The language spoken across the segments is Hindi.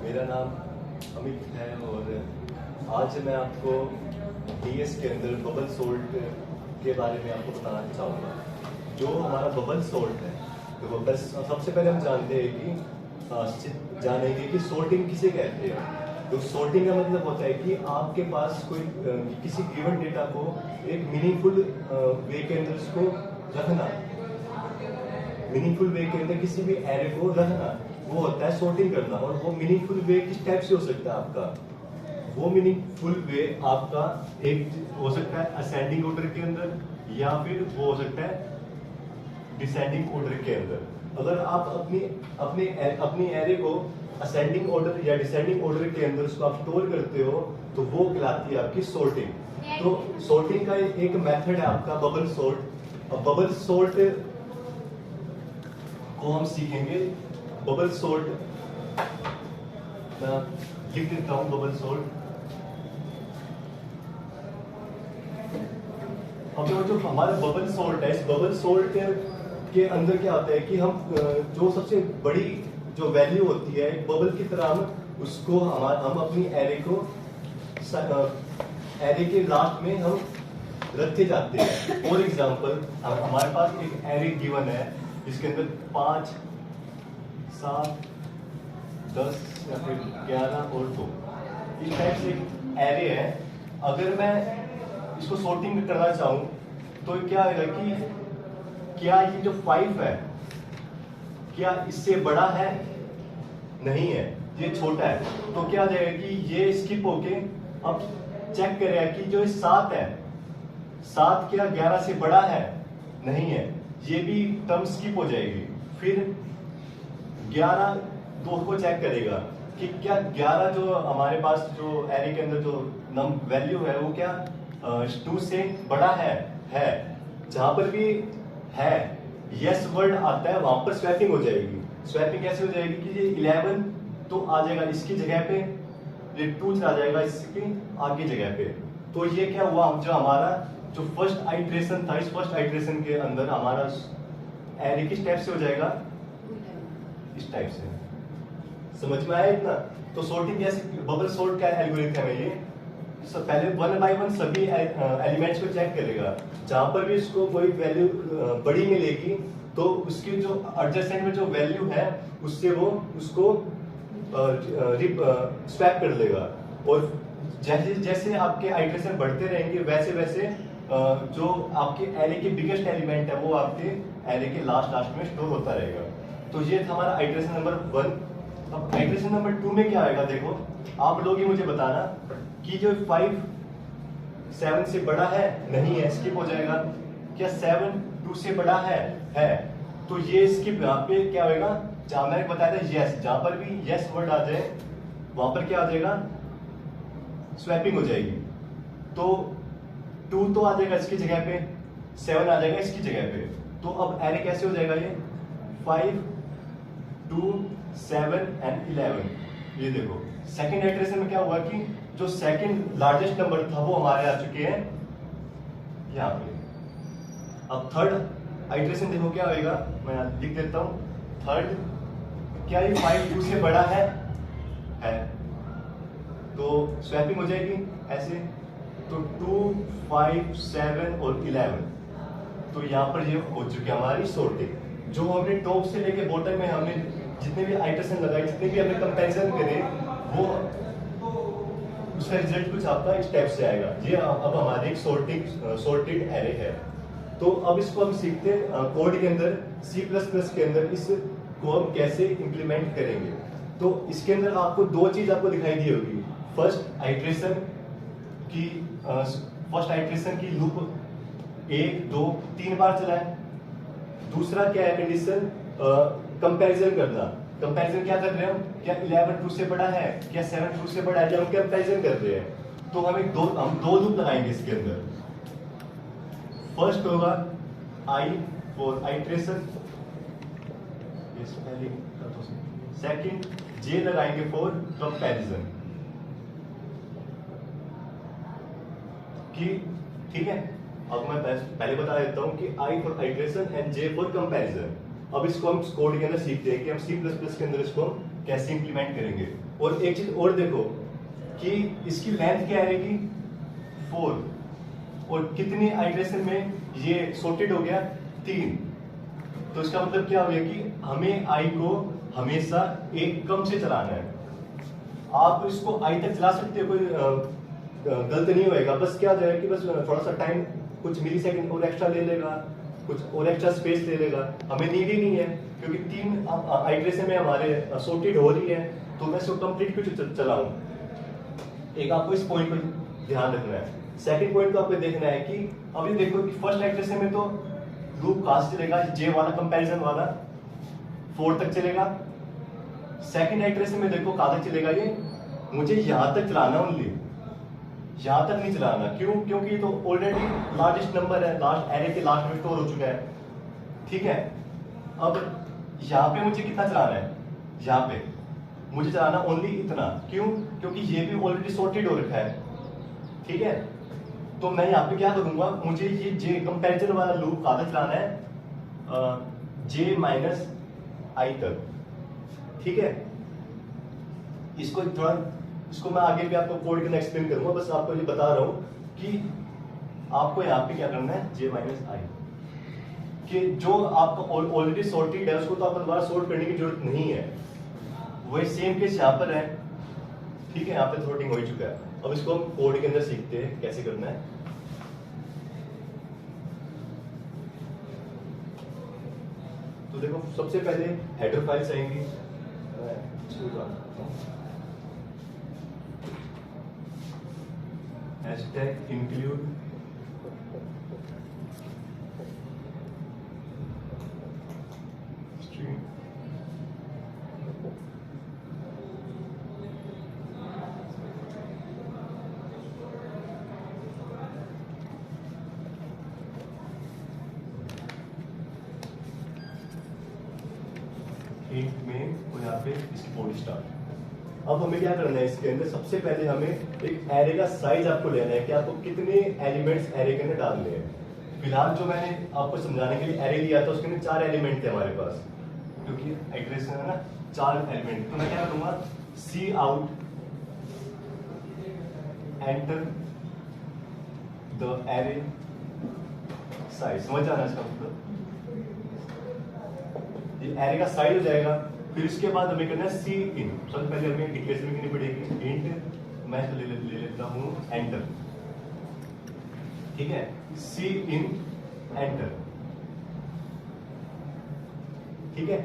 मेरा नाम अमित है और आज मैं आपको डीएस के अंदर बबल सोल्ट के बारे में आपको बताना चाहूँगा। जो हमारा बबल सोल्ट है, तो बबल सबसे पहले हम जानते हैं कि जानेंगे कि सोल्टिंग किसे कहते हैं। तो सोल्टिंग का मतलब होता है कि आपके पास कोई किसी गिवन डेटा को एक मीनिंगफुल वे के अंदर उसको रखना, मीनिंगफुल वे के अंदर किसी भी एरे को रखना, वो होता है सोर्टिंग करना। और वो मीनिंगफुल वे किस टाइप से हो सकता है आपका? वो मीनिंगफुल वे आपका एक हो सकता है असेंडिंग ऑर्डर के अंदर, या फिर वो हो सकता है डिसेंडिंग ऑर्डर के अंदर। अगर आप अपनी एरे को असेंडिंग ऑर्डर या डिसेंडिंग ऑर्डर के अंदर उसको आप स्टोर करते हो, तो वो कहलाती है आपकी सोर्टिंग। तो सोर्टिंग का एक मेथड है आपका बबल सोर्ट। और बबल सोर्ट को हम सीखेंगे। बबल सोल्ट मैं लिख देता हूं, बबल सोल्ट। अब जो हमारा बबल सोल्ट है, इस बबल सोल्ट के अंदर क्या होता है कि हम जो सबसे बड़ी जो वैल्यू होती है बबल की तरह, हम उसको हम अपनी एरे को एरे के लास्ट में हम रखते जाते हैं। फॉर एग्जाम्पल, हमारे पास एक एरे गिवन है जिसके अंदर 5, 7, 10 या फिर 11 और 2 इस टाइप से एक एरे है। अगर मैं इसको सॉर्टिंग करना चाहूँ तो क्या है कि क्या ये जो 5 है क्या इससे बड़ा है? नहीं है, ये छोटा है। तो क्या हो जाएगा कि ये स्किप होके अब चेक करेगा कि जो 7 है, 7 क्या 11 से बड़ा है? नहीं है, ये भी टर्म स्किप हो जाएगी। फिर 11 2 को चेक करेगा कि क्या 11 जो हमारे पास जो एरे के अंदर जो नम वैल्यू है वो क्या 2 से बड़ा है? जहां पर भी है यस वर्ड आता है वहां पर स्वैपिंग हो जाएगी। स्वैपिंग कैसे हो जाएगी कि ये 11 तो आ जाएगा इसकी जगह पे, ये 2 चला जाएगा इसकी आगे जगह पे। तो ये क्या हुआ, जो हमारा जो फर्स्ट आइट्रेशन था, इस फर्स्ट आइट्रेशन के अंदर हमारा एरे किस टाइप से हो जाएगा? इस टाइप से। समझ में आया इतना? तो सोर्टिंग कैसे, बबल सोर्ट का एल्गोरिथम है ये। पहले 1 बाय 1 सभी एलिमेंट्स को चेक करेगा। जहां पर भी इसको कोई वैल्यू बड़ी मिलेगी तो उसकी जो एडजेसेंट में जो वैल्यू है उससे वो उसको स्वैप कर लेगा। और जैसे जैसे आपके आइट्रेशन बढ़ते रहेंगे वैसे वैसे जो आपके एरे के बिगेस्ट एलिमेंट है वो आपके एरे के लास्ट में स्टोर होता रहेगा। तो ये था हमारा आइट्रेशन नंबर 1। अब आइट्रेशन नंबर 2 में क्या आएगा? देखो, आप लोग ही मुझे बताना कि जो 5 7 से बड़ा है? नहीं है, स्किप हो जाएगा। क्या 7 2 से बड़ा है? तो ये स्किप यहाँ पे क्या होगा? जहां मैंने बताया था यस, जहां पर भी यस वर्ड आ जाए वहां पर क्या आ जाएगा? स्वैपिंग हो जाएगी। तो 2 तो आ जाएगा इसकी जगह पे, 7 आ जाएगा इसकी जगह पे। तो अब एरे कैसे हो जाएगा? ये 5 2 7 एंड 11। ये देखो, सेकंड आइट्रेशन में क्या हुआ कि जो सेकंड लार्जेस्ट नंबर था वो हमारे आ चुके हैं यहाँ पे। अब थर्ड आइट्रेशन देखो क्या होगा, मैं लिख देता हूँ। थर्ड, क्या ये 5 2 से बड़ा है? तो स्वैपिंग हो जाएगी ऐसे। तो 2 5 7 और 11। तो यहाँ पर ये हो चुकी है हमारी सॉर्टिंग। जो हमने टॉप से लेके बॉटम में हमने जितने भी आइट्रेशन लगाए, जितने भी हमने कंपैरिजन करे, वो उसका रिजल्ट कुछ आपका इस टाइप से आएगा। ये अब हमारी एक सॉर्टेड एरे है। तो अब इसको हम सीखते हैं कोड के अंदर, C++ के अंदर इसको हम कैसे इंप्लीमेंट करेंगे। तो इसके अंदर आपको 2 चीज आपको दिखाई दी होगी। फर्स्ट आइट्रेशन की लूप 1 2 3 बार चलाएं। दूसरा क्या है कंडीशन? कंपैरिजन करना। कंपैरिजन क्या कर रहे हैं हम? क्या 11 2 से बड़ा है? क्या 7 2 से बड़ा है? हम कंपैरिजन कर रहे हैं। तो हम दो लूप लगाएंगे इसके अंदर। फर्स्ट होगा I for iteration, second J लगाएंगे फॉर कंपैरिजन। ठीक है। अब मैं पहले बता देता हूं कि I for iteration and J for comparison. अब इसको हम कोड के अंदर सीखते हैं कि हम C++ के अंदर इसको कैसे इंप्लीमेंट करेंगे। और एक चीज और देखो कि इसकी लेंथ क्या रहेगी 4 और कितनी आइटरेशन में ये सॉर्टेड हो गया 3। तो इसका मतलब क्या हो गया कि हमें आई को हमेशा एक कम से चलाना है। आप इसको आई तक चला सकते हो, कोई गलत नहीं होएगा, बस क्या हो जाएगा कि बस थोड़ा सा टाइम कुछ मिली सेकंड और एक्स्ट्रा ले लेगा, कुछ और एक्स्ट्रा स्पेस ले लेगा, हमें नीड ही नहीं है क्योंकि 3 आइटरेशन में हमारे सॉर्टेड हो रही है, तो मैं इसको कंप्लीट क्यों चलाऊं। एक आपको इस पॉइंट पर ध्यान रखना है। सेकंड पॉइंट को आपको देखना है कि अभी देखो कि फर्स्ट आइटरेशन में तो लूप कहां से चलेगा, जे वाला कंपैरिजन वाला 4 तक चलेगा। सेकंड आइटरेशन में देखो कहां तक चलेगा, ये मुझे यहां तक चलाना, ओनली यहां तक नहीं चलाना। क्यों? क्योंकि ये तो ऑलरेडी लार्जेस्ट नंबर है, लास्ट एरे के लास्ट में स्टोर हो चुका है, ठीक है। अब यहाँ पे मुझे कितना चलाना है, यहाँ पे मुझे चलाना ओनली इतना। क्यों? क्योंकि ये भी ऑलरेडी सॉर्टेड हो रखा है, ठीक है। तो मैं यहाँ पे क्या करूंगा, मुझे ये जे कंपैरिजन वाला लूप कहां तक चलाना है, जे माइनस आई तक, ठीक है। इसको मैं आगे भी आपको कोड के अंदर एक्सप्लेन करूंगा, बस आपको ये बता रहा हूं कि आपको यहाँ पे क्या करना है, जे माइनस आई, कि जो आपका ऑलरेडी सॉर्टेड है उसको तो आपको दोबारा सॉर्ट करने की जरूरत नहीं है। वही सेम केस यहाँ पर है, ठीक है। यहाँ पे सॉर्टिंग हो ही चुका है। अब इसको हम कोड के अंदर सीखते हैं कैसे करना है। तो देखो सबसे पहले हेडर फाइल्स आएंगी, हैशटैग इंक्लूड स्ट्रीम, इंट में और यहाँ पे इसकी बॉडी स्टार्ट। अब हमें क्या करना है, इसके अंदर सबसे पहले हमें एक एरे का साइज आपको लेना है कि आपको कितने एलिमेंट्स एरे के अंदर डालने हैं। फिलहाल जो मैंने आपको समझाने के लिए एरे लिया था उसके अंदर 4 एलिमेंट थे हमारे पास, क्योंकि एड्रेस है ना 4 एलिमेंट। तो मैं क्या करूंगा, cout enter the array size, समझ आना इसका मतलब, ये एरे का साइज हो जाएगा। फिर इसके बाद हमें करना है सी इन, सबसे पहले हमें डिक्लेरेशन करनी पड़ेगी, इंट मैं तो ले लेता हूं एंटर, ठीक है। सी इन एंटर, ठीक है।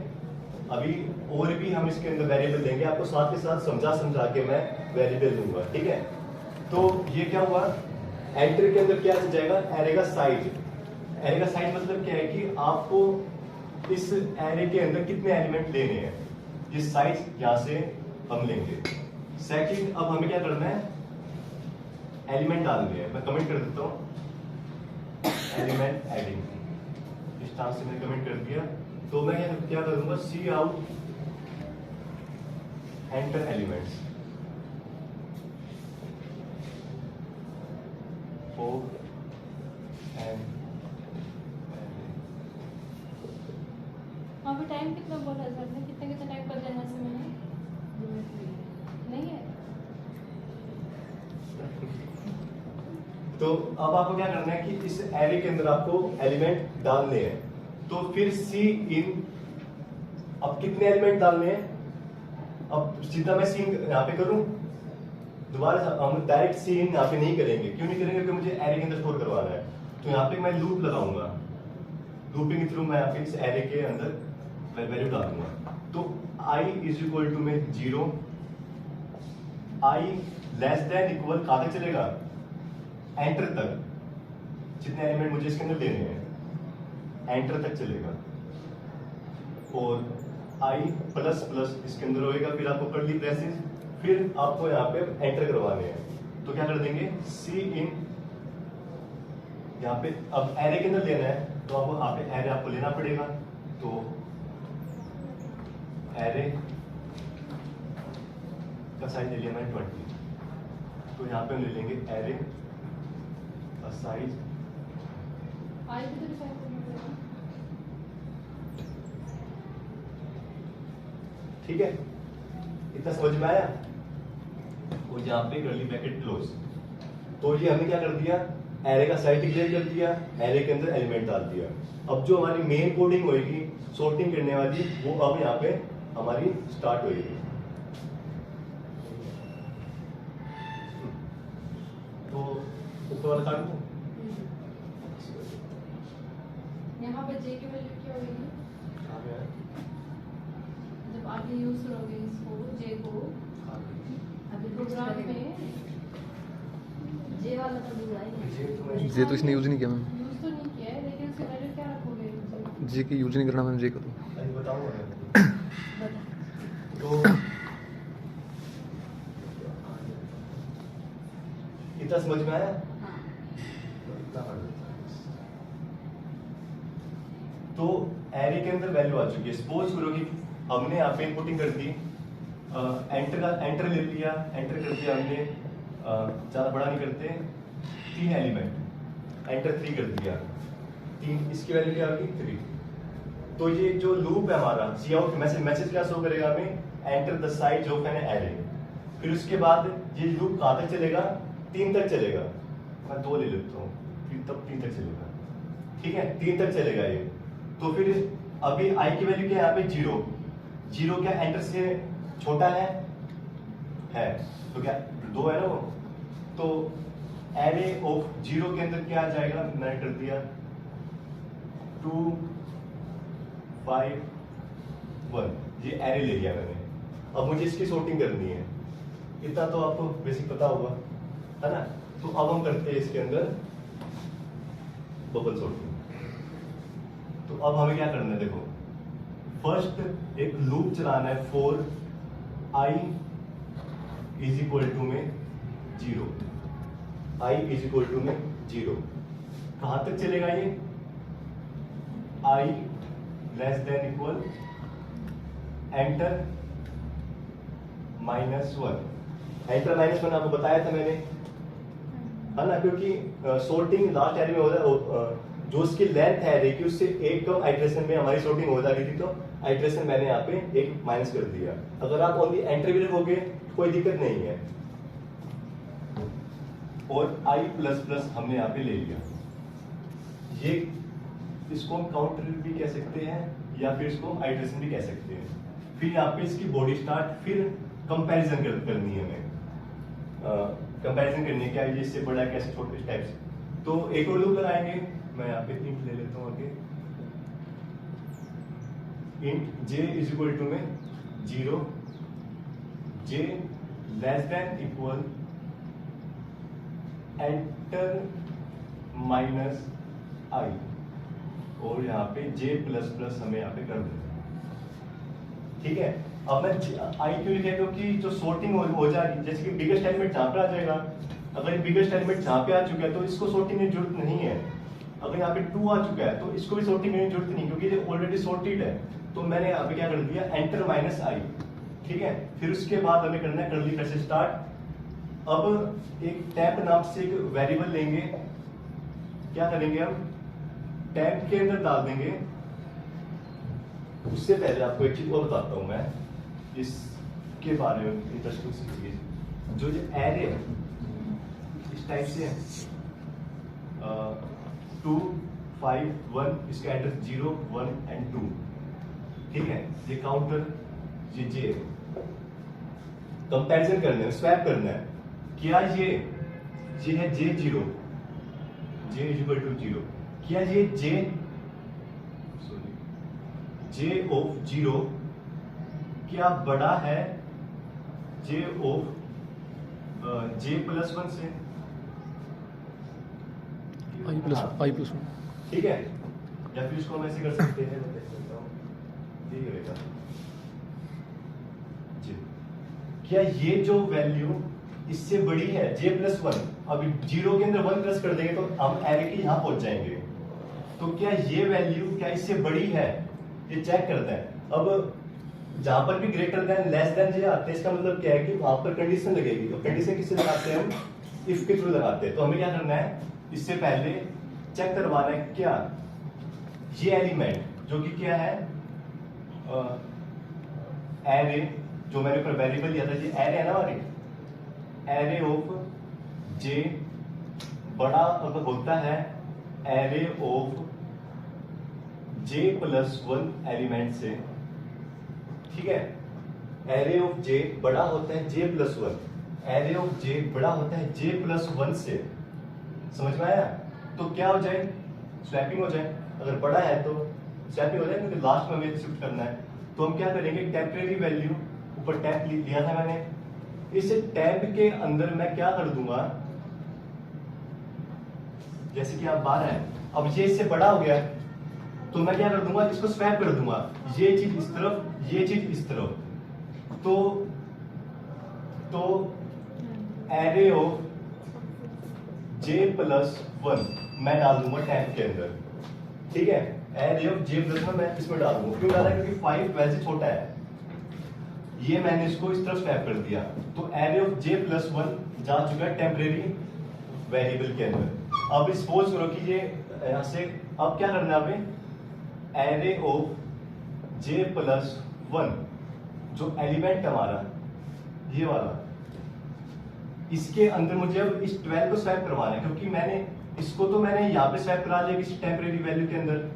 अभी और भी हम इसके अंदर वेरिएबल देंगे, आपको साथ के साथ समझा के मैं वेरिएबल दूंगा, ठीक है। तो ये क्या हुआ, एंटर के अंदर क्या आ जाएगा, एरे का साइज। एरे का साइज मतलब क्या है कि आपको इस एरे के अंदर कितने एलिमेंट लेने हैं, ये साइज यहां से हम लेंगे। सेकंड, अब हमें क्या करना है, एलिमेंट डालने हैं। मैं कमेंट कर देता हूं, एलिमेंट एडिंग, इस तरह से मैंने कमेंट कर दिया। तो मैं क्या करूंगा, सी आउट एंटर एलिमेंट्स, अभी टाइम कितना बोला सर ने, कितना टाइम कर देना है मैंने, नहीं है। तो अब आपको क्या करना है कि इस एरे के अंदर आपको एलिमेंट डालने हैं। तो फिर सी इन, अब कितने एलिमेंट डालने हैं, अब सीधा मैं सी यहाँ पे करूं, दोबारा हम डायरेक्ट सी इन यहाँ पे नहीं करेंगे। क्यों नहीं करेंगे, क्योंकि मुझे एरे के अंदर स्टोर करवाना है। तो यहाँ पे मैं लूप लगाऊंगा, लूपिंग के थ्रू मैं यहाँ पे इस एरे के अंदर वैल्यू डालूंगा। तो i इज इक्वल टू में 0, i लेस देन इक्वल कहां तक चलेगा, एंटर तक, जितने एलिमेंट मुझे इसके अंदर लेने हैं एंटर तक चलेगा। और i प्लस प्लस इसके अंदर होएगा, फिर आपको कर्ली ब्रेसेस, फिर आपको यहाँ पे एंटर करवाने हैं। तो क्या कर देंगे, सी इन, यहाँ पे अब एरे के अंदर लेना है तो आपको यहाँ पे एरे आपको लेना पड़ेगा। तो एरे का साइज ले लिया मैंने 20, तो यहाँ पे हम ले लेंगे एरे का साइज, ठीक है। इतना समझ में आया? और यहाँ पे कर्ली ब्रैकेट क्लोज। तो ये हमने क्या कर दिया, एरे का साइज डिक्लेयर कर दिया, एरे के अंदर एलिमेंट डाल दिया। अब जो हमारी मेन कोडिंग होगी सॉर्टिंग करने वाली, वो अब यहाँ पे हमारी स्टार्ट होगी। तो ऊपर वाला काट दूं? यहाँ पे जे की वैल्यू क्या होगी कहाँ पे है? जब आप ये यूज करोगे इसको जे को अभी प्रोग्राम में जे वाला तो दूर आएगा। जे तो इसने यूज नहीं किया मैम, यूज तो नहीं किया है, लेकिन उसके वैल्यू क्या रखोगे? जे की यूज नहीं करना मैम, जे करो। अभी बताऊंगा मैं। बता। तो इतना समझ में आया? हाँ। इतना कर देता हूँ। तो एरे के अंदर वैल्यू आ चुकी है। सपोज करो कि हमने यहाँ पे इनपुटिंग कर दी, एंटर ले लिया, एंटर कर दिया हमने, ज़्यादा बड़ा नहीं करते, 3 एलिमेंट, एंटर 3 कर दिया, 3, इसकी वैल्यू क्या होगी 3। तो ये जो लूप है हमारा, सी आउट मैसेज क्या शो करेगा हमें, enter the size of an array. फिर उसके बाद ये लूप कहाँ तक चलेगा, 3 तक चलेगा। मैं 2 ले लेता हूँ, फिर तब 3 तक चलेगा। ठीक है, 3 तक चलेगा ये। तो फिर अभी आई की वैल्यू क्या है यहाँ पे 0। 0 क्या एंटर से छोटा है? तो क्या 2 है ना वो? तो एरे ऑफ 0 के अंदर क्या आ जाएगा, मैंने कर दिया 2 5 1, ये एरे ले लिया मैंने। अब मुझे इसकी सॉर्टिंग करनी है, इतना तो आपको बेसिक पता होगा, है ना? तो अब हम करते हैं इसके अंदर बबल सॉर्टिंग। तो अब हमें क्या करना है, देखो फर्स्ट एक लूप चलाना है for i is equal to में 0, i इज इक्वल टू में 0। कहां तक चलेगा ये, i less than equal enter -1। Enter -1 आपको बताया था मैंने, है ना? क्योंकि सॉर्टिंग लास्ट एरे में हो रहा है, जो उसकी लेंथ है एरे की उससे एक कम आइटरेशन में हमारी सॉर्टिंग हो जा रही थी, तो आइटरेशन मैंने यहाँ पे एक माइनस कर दिया। अगर आप ओनली एंटर भी रखोगे कोई दिक्कत नहीं है। और i++ हमने यहाँ पे ले लिया। ये इसको हम काउंटर भी कह सकते हैं या फिर इसको आइटरेशन भी कह सकते हैं। फिर यहाँ पे इसकी बॉडी स्टार्ट, फिर कंपैरिजन करनी है हमें, कंपैरिजन करनी है क्या ये इससे बड़ा है, कैसे छोटे टाइप से। तो एक और लूप लगाएंगे, मैं यहाँ पे इंट ले लेता हूँ आगे, int j is equal to में 0, j लेस देन इक्वल एंटर -i, और यहाँ पे j++ हमें यहाँ पे कर देना। ठीक है, अब मैं i क्यों लिखा, क्योंकि जो सॉर्टिंग हो जाएगी, जैसे कि बिगेस्ट एलिमेंट जहाँ पे आ जाएगा, अगर ये बिगेस्ट एलिमेंट जहाँ पे आ चुका है तो इसको सॉर्टिंग की जरूरत नहीं है। अगर यहाँ पे 2 आ चुका है तो इसको भी सॉर्टिंग करने की जरूरत नहीं, क्योंकि ये ऑलरेडी सॉर्टेड है। तो मैंने यहाँ पे क्या कर दिया, एंटर -i। ठीक है, फिर उसके बाद हमें करना है कर्ली ब्रैकेट स्टार्ट। अब एक टेम्प नाम से एक वेरिएबल लेंगे, क्या करेंगे हम, टेम्प के अंदर डाल देंगे। उससे पहले आपको एक चीज और बताता हूं मैं इसके बारे में, इंटरेस्टिंग सी चीज, जो ये एरे है इस टाइप से है, 2 5 1, इसका एड्रेस 0 1 एंड 2। ठीक है, ये काउंटर, ये जे, कंपैरिजन करना है, स्वैप करना है। क्या ये है j0, j is equal to 0, क्या ये j ऑफ 0 क्या बड़ा है j ऑफ j+1 से, i+1। ठीक है, या फिर इसको हम ऐसे कर सकते हैं, मैं देख सकता हूं, ये रहेगा j। क्या ये जो वैल्यू इससे बड़ी है j+1, अभी 0 के अंदर 1 प्लस कर देंगे तो हम एरे के यहां पहुंच जाएंगे। तो क्या ये वैल्यू क्या इससे बड़ी है, ये चेक करते हैं। अब जहां पर भी ग्रेटर देन लेस देन जो आते हैं, इसका मतलब क्या है कि वहां पर कंडीशन लगेगी। तो कंडीशन किससे लगाते हैं हम, इफ के थ्रू लगाते हैं। तो हमें क्या करना है, इससे पहले चेक करवाना है क्या ये एलिमेंट जो कि क्या है एरे जो मैंने ऊपर वेरिएबल लिया था, ये एरे है ना हमारी, एरे ऑफ जे बड़ा अगर होता है array of J plus one element से, ठीक है, एरे ऑफ जे बड़ा होता है जे प्लस वन, एरे ऑफ जे बड़ा होता है जे प्लस वन से, समझ में आया? तो क्या हो जाए, स्वैपिंग हो जाए, अगर बड़ा है तो स्वैपिंग हो जाए, क्योंकि लास्ट में हमें शिफ्ट करना है। तो हम क्या करेंगे, टेम्परेरी वैल्यू, ऊपर टैप लिया था मैंने, इस टैब के अंदर मैं क्या कर दूंगा, जैसे कि आप 12 है, अब ये इससे बड़ा हो गया, तो मैं क्या कर दूंगा, इसको स्वैप कर दूंगा, ये चीज इस तरफ, ये चीज इस तरफ, तो array of J plus one मैं डाल दूंगा टैब के अंदर, ठीक है, array of J plus one मैं इसमें डाल दूंगा। क्यों डाला, क्योंकि 5 वैसे छोटा है, ये मैंने इसको इस तरफ स्वैप कर दिया, तो array of J plus one जा चुका है टेम्परेरी वेरिएबल के अंदर। अब सपोज करो कि ये यहां से, अब क्या करना है हमें, array of J plus one जो एलिमेंट हमारा ये वाला, इसके अंदर मुझे अब इस 12 को स्वैप करवाना है, क्योंकि मैंने इसको तो मैंने यहाँ पे स्वैप करा लिया इस टेम्परेरी वैल्यू के अंदर,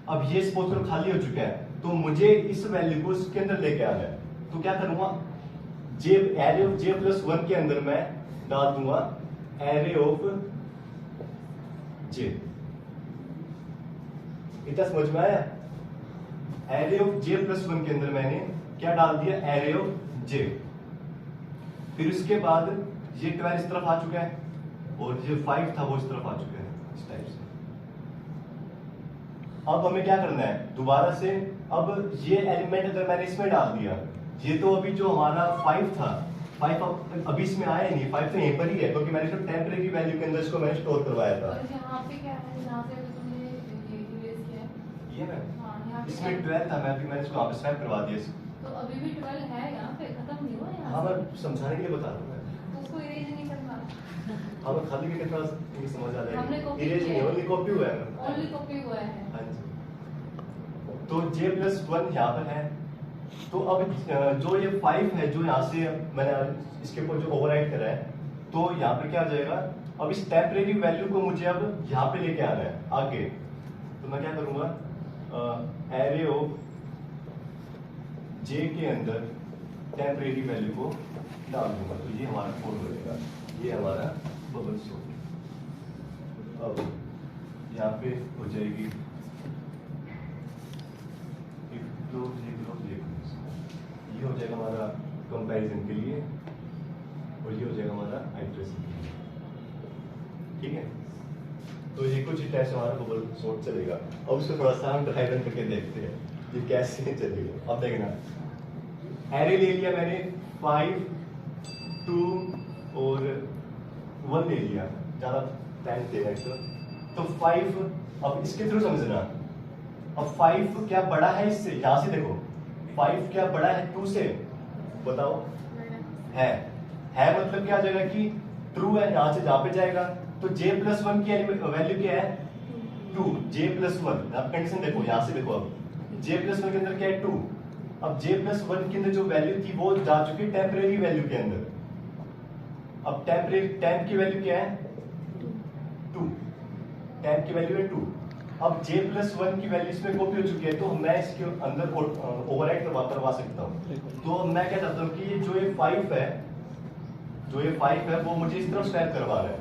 अब ये सपोज करो खाली हो चुका है, तो मुझे इस वैल्यू को इसके अंदर लेके आना है। तो क्या करूंगा, J array of J plus one के अंदर मैं डाल दूंगा एरे ऑफ जे, इतना समझ में आया? Array of J plus one के अंदर मैंने क्या डाल दिया, एरे ऑफ जे, फिर उसके बाद ये 12 इस तरफ आ चुका है और जो 5 था वो इस तरफ आ चुका है, इस टाइप से। अब हमें क्या करना है, दोबारा से अब ये एलिमेंट अगर मैंने इसमें डाल दिया, ये तो अभी जो हमारा 5 था, 5 अभी इसमें आया नहीं, 5 तो यहीं पर ही है, क्योंकि मैंने इसको टेम्परेरी वैल्यू के अंदर इसको मैंने स्टोर करवाया था। और यहाँ पे क्या है, जहाँ से अभी तुमने ये इरेज किया है, ये मैं हाँ यहाँ पे इसमें 12 था, मैं अभी मैंने इसको यहाँ पे स्वैप करवा दिया इसको। तो अभी भी 12 है यहाँ पे, खत्म नहीं हुआ हाँ, यहाँ मैं से, समझाने के लिए बता रहा हूँ मैं। तो उसको इरेज नहीं करना, हाँ, मैं खाली करके थोड़ा सा समझ आ हमने जाएगा, copy इरेज किया नहीं, है। ओनली कॉपी हुआ है। ओनली कॉपी हुआ है। हाँ जी, तो जे प्लस वन यहाँ पर है, तो अब जो ये 5 है जो यहाँ से मैंने इसके ऊपर जो ओवरराइड करा है, तो यहाँ पे क्या आ जाएगा, अब इस टेम्परेरी वैल्यू को मुझे अब यहाँ पे लेके आना है आगे, तो मैं क्या करूंगा, एरे ऑफ जे के अंदर टेम्परेरी वैल्यू को डाल दूंगा, तो ये हमारा कोड बनेगा, ये हमारा बबल सोर्ट। अब यहाँ पे हो जाएगी ये हो जाएगा हमारा कंपैरिजन के लिए, और ये हो जाएगा हमारा आइट्रेशन के लिए, ठीक है। तो ये कुछ टेस्ट हमारा बबल सोर्ट चलेगा। अब उसको थोड़ा सा हम ड्राई रन करके देखते हैं ये कैसे चलेगा। अब देखना, एरे ले लिया मैंने 5, 2 और 1 ले लिया, ज्यादा टाइम देगा इसको, तो 5, अब इसके थ्रू समझना, अब 5 क्या बड़ा है इससे, यहां से देखो 5 क्या बड़ा है 2 से, बताओ, है मतलब क्या आ जाएगा कि ट्रू है, यहां से जहां पे जाएगा, तो j प्लस वन की वैल्यू क्या है 2, j प्लस वन, आप कंडीशन देखो, यहां से देखो, अब j प्लस वन के अंदर क्या है 2, अब j प्लस वन के अंदर जो वैल्यू थी वो जा चुकी है टेम्परेरी वैल्यू के अंदर, अब टेम्परेरी टेम्प की वैल्यू क्या है 2, टेम्प की वैल्यू है 2, अब j प्लस वन की वैल्यू इसमें कॉपी हो चुकी है, तो मैं इसके अंदर ओवरराइड करवा सकता हूँ। तो मैं क्या चाहता हूँ कि ये जो ये 5 है, जो ये 5 है वो मुझे इस तरफ स्वैप करवा रहा है,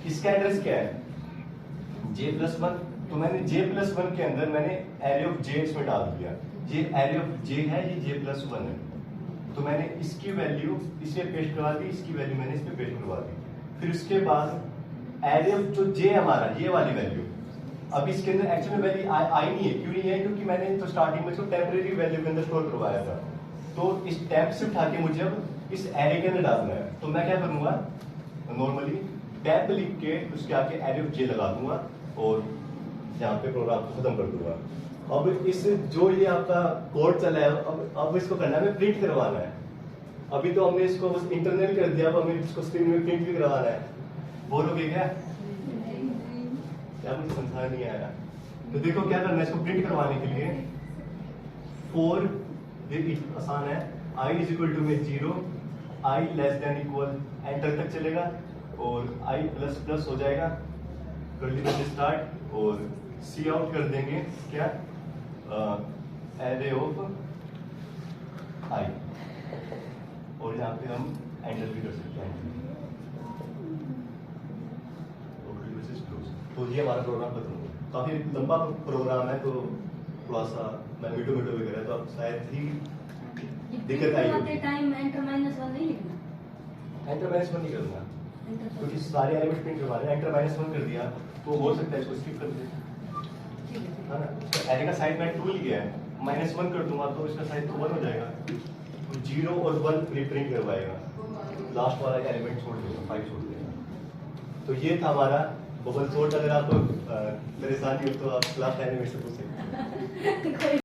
इसका एड्रेस क्या है j प्लस वन, तो मैंने j प्लस वन के अंदर मैंने एरे ऑफ j इसमें डाल दिया, ये एरे ऑफ j है, ये j प्लस वन है, तो मैंने इसकी वैल्यू इसमें पेस्ट करवा दी, इसकी वैल्यू मैंने इसमें पेस्ट करवा दी, फिर उसके बाद एरे ऑफ जो j हमारा ये वाली वैल्यू, अब इसके अंदर एक्चुअल वैल्यू आई नहीं है, क्यों नहीं है, क्योंकि मैंने तो स्टार्टिंग में इसको टेम्परेरी वैल्यू के अंदर स्टोर करवाया था, तो इस टैब से उठा के मुझे अब इस एरे के अंदर डालना है, तो मैं क्या करूंगा, नॉर्मली टैब लिख के उसके आगे एरे ऑफ जे लगा दूंगा और यहाँ पे प्रोग्राम को खत्म कर दूंगा। अब इस जो ये आपका कोड चला है, अब इसको करना है, प्रिंट करवाना है, अभी तो हमने इसको बस इंटरनल कर दिया, अब हमें इसको स्क्रीन में प्रिंट भी करवाना है, बोलोगे क्या मुझे समझा नहीं आया, तो देखो क्या करना है, इसको प्रिंट करवाने के लिए 4, ये आसान है, i इज इक्वल टू में 0, i less than equal enter तक चलेगा और i प्लस प्लस हो जाएगा, कर्ली ब्रैकेट स्टार्ट और सी आउट कर देंगे क्या, एरे ऑफ i, और यहाँ पे हम एंटर भी कर सकते हैं। तो ये हमारा प्रोग्राम खत्म हो गया। काफी लंबा प्रोग्राम है, तो थोड़ा सा मैं मीटो वगैरह, तो आप शायद ही दिक्कत आई होगी। टाइम एंटर -1 नहीं लिखना, एंटर -1 नहीं करूंगा एंटर क्योंकि सारे एलिमेंट प्रिंट करवा रहे हैं। एंटर -1 कर दिया तो हो सकता है इसको स्किप कर दे, ठीक है। है ना। तो एरे का साइज मैं 2 लिया है, -1 कर दूंगा तो इसका साइज तो 1 हो जाएगा, तो 0 और 1 प्रिंट करवाएगा, लास्ट वाला एलिमेंट छोड़ देगा, 5 छोड़ देगा। तो ये था हमारा बबल सॉर्ट। अगर आपको परेशानी हो तो आप क्लास 10 में से पूछ सकते हैं। कोई